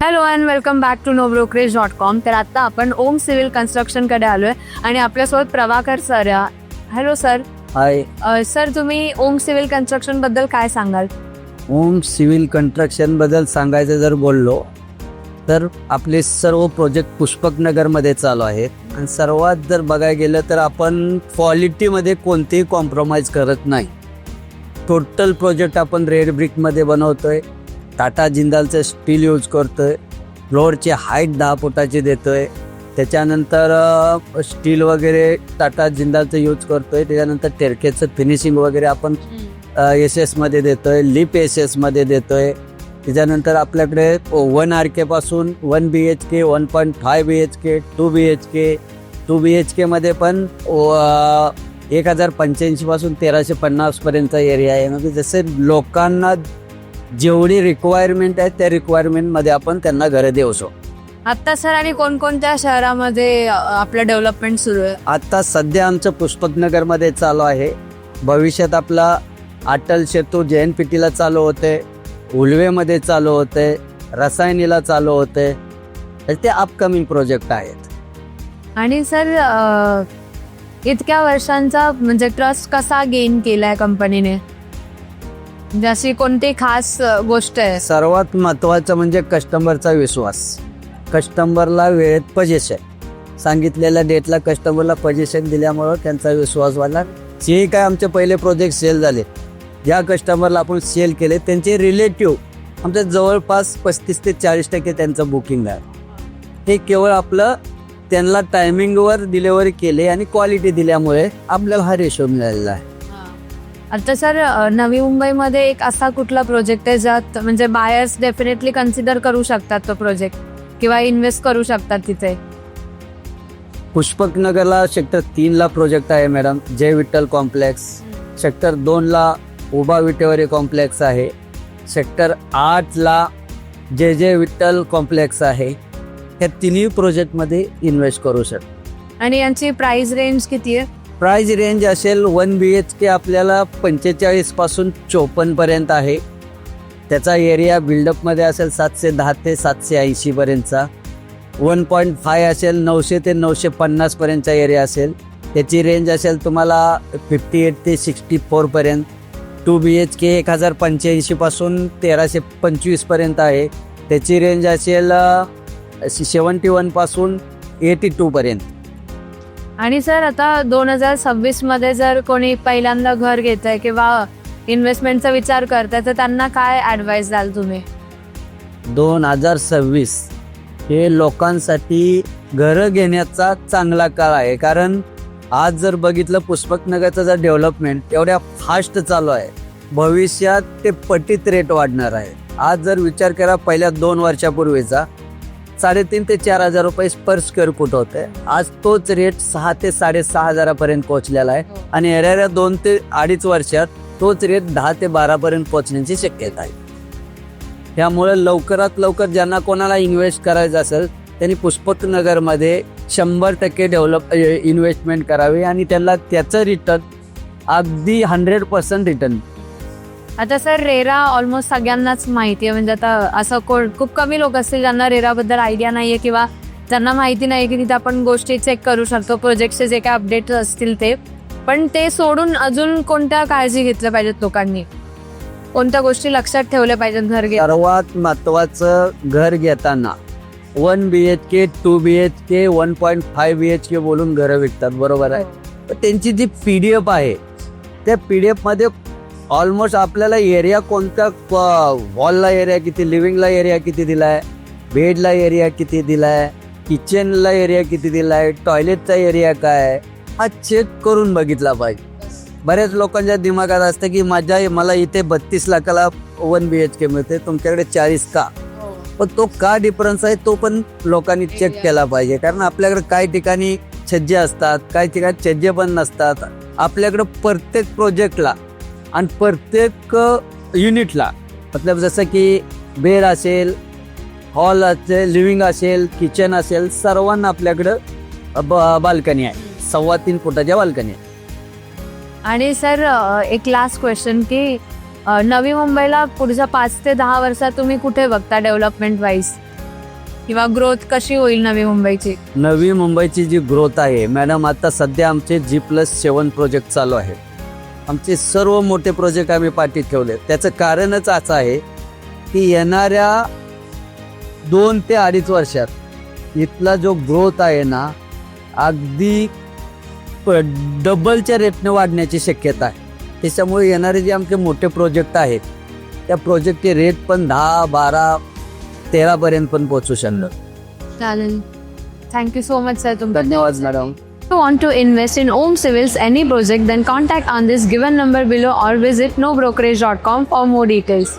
Hello and welcome back to nobrokerage.com. तर आता आपण ओम सिव्हिल कन्स्ट्रक्शनकडे आलोय आणि आपल्यासोबत Prabhakar sir. Hello sir. Hi. Sir, तुम्ही ओम सिव्हिल कन्स्ट्रक्शन बद्दल काय सांगाल? ओम सिव्हिल कन्स्ट्रक्शन बद्दल सांगायचं जर बोललो तर आपले सर्व प्रोजेक्ट पुष्पकनगरमध्ये चालू आहेत आणि सर्वात जर बघायला गेलं तर आपण क्वालिटीमध्ये कोणतेही कॉम्प्रोमाइज करत नाही. टोटल प्रोजेक्ट आपण रेड ब्रिकमध्ये बनवतोय. टाटा जिंदालचं स्टील यूज करतोय. फ्लोअरची हाईट 10 फुटाची देतोय. त्याच्यानंतर स्टील वगैरे टाटा जिंदालचं यूज करतोय. त्याच्यानंतर टेरकेचं फिनिशिंग वगैरे आपण SS मध्ये देतोय. लिप SS मध्ये देतोय. त्याच्यानंतर आपल्याकडे 1 RK पासून 1 BHK, 1.5 BHK, 2 BHK, 2 BHK मध्ये पण 1085 पासून 1350 पर्यंतचा एरिया आहे. म्हणजे जसे लोकांना जेवढी रिक्वायरमेंट आहे त्या रिक्वायरमेंटमध्ये आपण त्यांना घरं देऊ शकतो. आता सर, आणि कोणकोणत्या शहरामध्ये आपलं डेव्हलपमेंट सुरू आहे? आता सध्या आमचं पुष्पकनगरमध्ये चालू आहे. भविष्यात आपला अटल सेतू JNPTला चालू होते, उलवेमध्ये चालू होते, रसायनीला चालू होते. ते अपकमिंग प्रोजेक्ट आहेत. आणि सर, इतक्या वर्षांचा म्हणजे ट्रस्ट कसा गेन केलाय कंपनीने? जशी कोणती खास गोष्ट आहे? सर्वात महत्त्वाचं म्हणजे कस्टमरचा विश्वास. कस्टमरला वेळेत पोझिशन, सांगितलेल्या डेटला कस्टमरला पोझिशन दिल्यामुळं त्यांचा विश्वास वाढला. जे काय आमचे पहिले प्रोजेक्ट सेल झाले, ज्या कस्टमरला आपण सेल केले त्यांचे रिलेटिव्ह आमच्या जवळपास 35 ते 40% त्यांचं बुकिंग आहे. हे केवळ आपलं त्यांना टायमिंगवर डिलेवरी केले आणि क्वालिटी दिल्यामुळे आपल्याला हा रेशो मिळालेला आहे. आता सर, नवी मुंबईमध्ये एक असा कुठला प्रोजेक्ट आहे ज्यात म्हणजे बायर्स डेफिनेटली कन्सिडर करू शकतात तो प्रोजेक्ट किंवा इन्व्हेस्ट करू शकतात तिथे? पुष्पकनगरला सेक्टर 3ला प्रोजेक्ट आहे मॅडम, जय विठ्ठल कॉम्प्लेक्स. सेक्टर 2ला उभा विटेवरी कॉम्प्लेक्स आहे. सेक्टर 8ला जय विठ्ठल कॉम्प्लेक्स आहे. ह्या तिन्ही प्रोजेक्टमध्ये इन्व्हेस्ट करू शकतो. आणि यांची प्राइस रेंज किती आहे? प्राइस रेंज असेल 1 BHK आपल्याला 45 पासून 54 पर्यंत आहे. त्याचा एरिया बिल्डअपमध्ये असेल 710 ते 780 पर्यंतचा. 1.5 असेल 900 ते 950 पर्यंतचा एरिया असेल. त्याची रेंज असेल तुम्हाला 58 ते 64 पर्यंत. 2 BHK 1085 पासून 1325 पर्यंत आहे. त्याची रेंज असेल 71 पासून 82 पर्यंत. आणि सर, आता 2026 मध्ये जर कोणी पहिल्यांदा घर घेत आहे किंवा इन्व्हेस्टमेंटचा विचार करताय तर त्यांना काय ॲडवाईस द्याल तुम्ही? 2026 हे लोकांसाठी घरं घेण्याचा चांगला काळ आहे. कारण आज जर बघितलं पुष्पकनगरचं जर डेव्हलपमेंट एवढ्या फास्ट चालू आहे, भविष्यात ते पटीत रेट वाढणार आहे. आज जर विचार करा पहिल्या 2 वर्षापूर्वीचा 3,500 ते 4,000 रुपये पर स्क्वेअर फूट होते. आज तोच रेट 6,000 ते 6,500 पर्यंत पोहोचलेला आहे. आणि येणाऱ्या 2 ते 2.5 वर्षात तोच रेट 10 ते 12 पर्यंत पोहोचण्याची शक्यता आहे. त्यामुळे लवकरात लवकर ज्यांना कोणाला इन्व्हेस्ट करायचं असेल त्यांनी पुष्पकनगरमध्ये 100% इन्व्हेस्टमेंट करावी आणि त्यांना त्याचं रिटर्न अगदी 100% रिटर्न. आता सर, रेरा ऑलमोस्ट सगळ्यांनाच माहिती आहे. म्हणजे आता असं खूप कमी लोक असतील ज्यांना रेराबद्दल आयडिया नाही आहे किंवा ज्यांना माहिती नाही की तिथे आपण गोष्टी चेक करू शकतो, प्रोजेक्टचे जे काय अपडेट्स असतील ते. पण ते सोडून अजून कोणत्या काळजी घेतल्या पाहिजेत लोकांनी? कोणत्या गोष्टी लक्षात ठेवल्या पाहिजेत घर घेताना? सर्वात महत्त्वाचं, घर घेताना 1 BHK, 2 BHK, 1.5 BHK बोलून घरं विकतात, बरोबर आहे. पण त्यांची जी PDF आहे त्या PDF मध्ये ऑलमोस्ट आपल्याला एरिया कोणत्या, हॉलला एरिया किती, लिव्हिंगला एरिया किती दिलाय, बेडला एरिया किती दिलाय, किचनला एरिया किती दिलाय, टॉयलेटचा एरिया काय, हा चेक करून बघितला पाहिजे. बऱ्याच लोकांच्या दिमागात असतं की मला इथे 32 लाखाला 1 BHK मिळते, तुमच्याकडे 40 का? पण तो का डिफरन्स आहे तो पण लोकांनी चेक केला पाहिजे. कारण आपल्याकडे काही ठिकाणी छज्जे असतात, काही ठिकाणी छज्जे पण नसतात. आपल्याकडं प्रत्येक प्रोजेक्टला आणि प्रत्येक युनिटला मतलब जसं की बेड असेल, हॉल असेल, लिव्हिंग असेल, किचन असेल, सर्वांना आपल्याकडं बाल्कनी आहे. 3.25 फुटाच्या बाल्कनी आहे. आणि सर, एक लास्ट क्वेश्चन की नवी मुंबईला पुढच्या 5 ते 10 वर्षात तुम्ही कुठे बघता डेव्हलपमेंट वाईज? किंवा ग्रोथ कशी होईल नवी मुंबईची? नवी मुंबईची जी ग्रोथ आहे मॅडम, आता सध्या आमचे G+7 प्रोजेक्ट चालू आहेत. आमचे सर्व मोठे प्रोजेक्ट आम्ही पाठीत ठेवले. त्याचं कारणच असं आहे की येणाऱ्या 2 ते 2.5 वर्षात इथला जो ग्रोथ आहे ना, अगदी डबलच्या रेटने वाढण्याची शक्यता आहे. त्याच्यामुळे येणारे जे आमचे मोठे प्रोजेक्ट आहेत त्या प्रोजेक्टचे रेट पण 10, 12, 13 पर्यंत पण पोहोचू शकणार. चालेल. Thank you so much sir. तुमचा धन्यवाद madam. If you want to invest in Om Civils any project, then contact on this given number below or visit nobrokerage.com for more details.